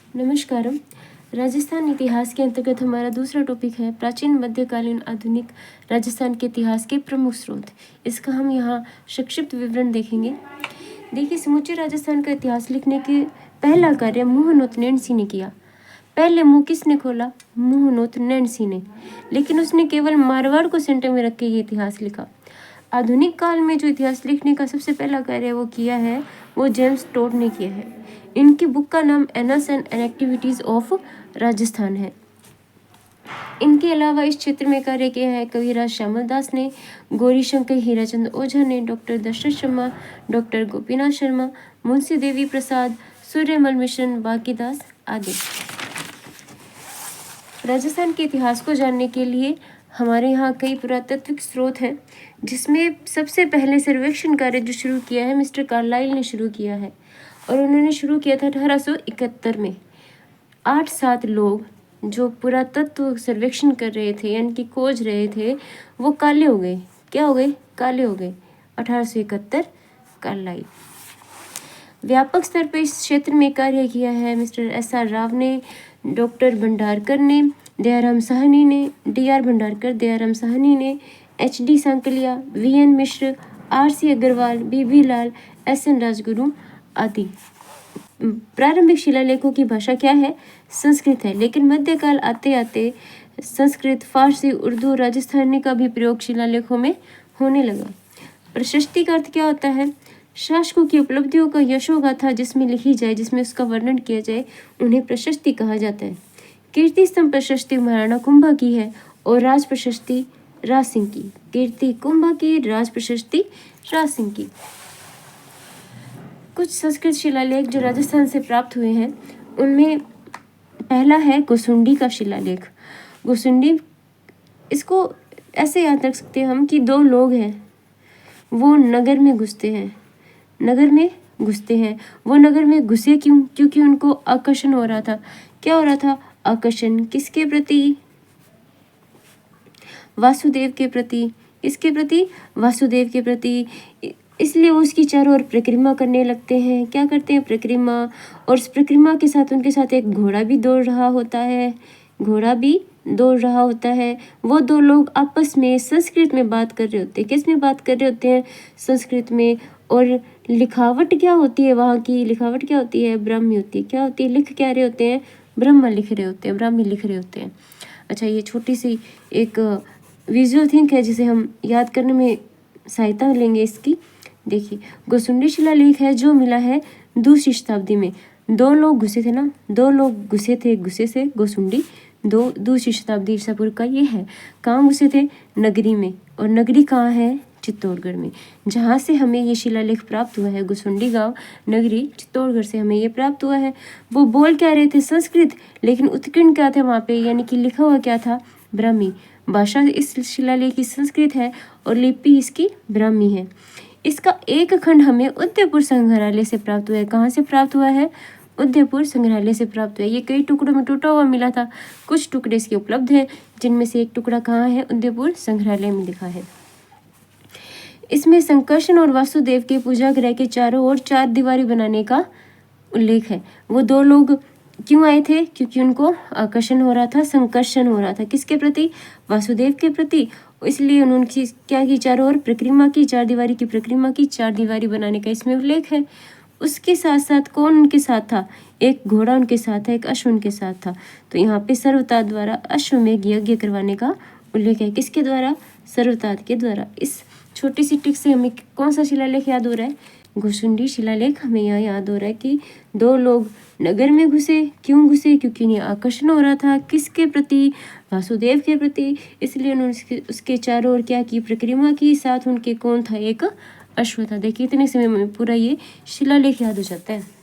नमस्कारम। राजस्थान इतिहास के अंतर्गत हमारा दूसरा टॉपिक है प्राचीन मध्यकालीन आधुनिक राजस्थान के इतिहास के प्रमुख स्रोत। इसका हम यहाँ संक्षिप्त विवरण देखेंगे। देखिए, समूचे राजस्थान का इतिहास लिखने के पहला कार्य मुहनोत नैणसी ने किया। पहले मुंह किसने खोला? मुहनोत नैणसी ने। लेकिन उसने केवल मारवाड़ को सेंटर में रख के ये इतिहास लिखा। आधुनिक काल में जो इतिहास लिखने का सबसे पहला कार्य वो किया है वो जेम्स टोड ने किया है। इनकी बुक का नाम anus and activities of Rajasthan है। इनके अलावा इस क्षेत्र में कार्य किया है कविराज श्यामल दास ने, गौरी शंकर हीराचंद ओझा ने, doctor Dasharath Sharma, doctor Gopinath Sharma, Munshi Devi Prasad, Suryamal mission, Bankidas आदि। राजस्थान के इतिहास को जानने के लिए हमारे यहाँ कई पुरातात्विक स्रोत हैं, जिसमें सबसे पहले सर्वेक्षण कार्य जो शुरू किया है मिस्टर कार्लाइल ने शुरू किया है। और उन्होंने शुरू किया था 1871 में। 8-7 लोग जो पुरातत्व सर्वेक्षण कर रहे थे यानी कि खोज रहे थे वो काले हो गए। क्या हो गए? काले हो गए। 1871 कार्लाइल। व्यापक स्तर पर इस क्षेत्र में कार्य किया है मिस्टर SR राव ने, डॉक्टर भंडारकर ने, दयाराम साहनी ने, DR भंडारकर, दयाराम साहनी ने, HD सांकलिया, VN मिश्र, RC अग्रवाल, BB लाल, SN राजगुरु आदि। प्रारंभिक शिलालेखों की भाषा क्या है? संस्कृत है। लेकिन मध्यकाल आते आते संस्कृत, फारसी, उर्दू, राजस्थानी का भी प्रयोग शिलालेखों में होने लगा। प्रशस्ति का अर्थ क्या होता है? शासकों की उपलब्धियों का यशोगाथा जिसमें लिखी जाए, जिसमें उसका वर्णन किया जाए, उन्हें प्रशस्ति कहा जाता है। कीर्ति स्तंभ प्रशस्ति महाराणा कुंभा की है और राज प्रशस्ति राज सिंह की। कीर्ति कुंभा की, राज प्रशस्ति राज सिंह की। कुछ संस्कृत शिलालेख जो राजस्थान से प्राप्त हुए हैं उनमें पहला है गोसुंडी का शिलालेख। गोसुंडी, इसको ऐसे याद रख सकते हैं हम कि 2 लोग हैं, वो नगर में घुसते हैं। वो नगर में घुसे क्यों? क्योंकि उनको आकर्षण हो रहा था। क्या हो रहा था? आकर्षण किसके प्रति? वासुदेव के प्रति। किसके प्रति? वासुदेव के प्रति। इसलिए वो उसकी चारों ओर परिक्रमा करने लगते हैं। क्या करते हैं? परिक्रमा। और इस परिक्रमा के साथ उनके साथ एक घोड़ा भी दौड़ रहा होता है। वो 2 लोग आपस में संस्कृत में बात कर रहे होते हैं। किस में बात कर रहे होते हैं? संस्कृत में। और लिखावट क्या होती है वहाँ की? लिखावट क्या होती है? ब्राह्मी होती है। क्या होती है? लिख क्या रहे होते हैं? ब्राह्मी लिख रहे होते हैं। अच्छा, ये छोटी सी एक विजुअल थिंक है जिसे हम याद करने में सहायता लेंगे इसकी। देखिए, गोसुंडी शिलालेख है जो मिला है दूसरी शताब्दी में। 2 लोग घुसे थे ना, 2 लोग घुसे थे, घुसे से गोसुंडी दूसरी शताब्दी ईसा पूर्व का ये है। कहाँ घुसे थे? नगरी में। और नगरी कहाँ है? चित्तौड़गढ़ में, जहाँ से हमें ये शिलालेख प्राप्त हुआ है। गोसुंडी गांव नगरी चित्तौड़गढ़ से हमें ये प्राप्त हुआ है। वो बोल क्या रहे थे? संस्कृत। लेकिन उत्कीर्ण क्या थे वहाँ पे? यानी कि लिखा हुआ क्या था? ब्राह्मी। भाषा इस शिलालेख की संस्कृत है और लिपि इसकी ब्राह्मी है। इसका एक खंड हमें उदयपुर संग्रहालय से प्राप्त हुआ है। कहाँ से प्राप्त हुआ है? उदयपुर संग्रहालय से प्राप्त हुआ है। ये कई टुकड़ों में टूटा हुआ मिला था। कुछ टुकड़े इसके उपलब्ध हैं, जिनमें से एक टुकड़ा कहाँ है? उदयपुर संग्रहालय में लिखा है। इसमें संकर्षण और वासुदेव के पूजा गृह के चारों ओर 4 दीवारी बनाने का उल्लेख है। वो 2 लोग क्यों आए थे? क्योंकि उनको आकर्षण हो रहा था, संकर्षण हो रहा था। किसके प्रति? वासुदेव के प्रति। इसलिए उन्होंने क्या की? चारों ओर परिक्रमा की, 4 दीवारी की परिक्रमा की। 4 दीवारी बनाने का इसमें उल्लेख है। उसके साथ साथ कौन उनके साथ था? एक घोड़ा उनके साथ था, एक अश्व उनके साथ था। तो यहाँ पे सर्वताज द्वारा अश्वमेध यज्ञ करवाने का उल्लेख है। किसके द्वारा? सर्वताज के द्वारा। इस छोटी सी ट्रिक से हमें कौन सा शिलालेख याद हो रहा है? गोसुंडी शिलालेख हमें यहाँ याद हो रहा है कि 2 लोग नगर में घुसे। क्यों घुसे? क्योंकि उन्हें आकर्षण हो रहा था। किसके प्रति? वासुदेव के प्रति। इसलिए उन्होंने उसके चारों ओर क्या की? परिक्रमा की। साथ उनके कौन था? एक अश्व था। देखिए, इतने समय में पूरा ये शिलालेख याद हो जाता है।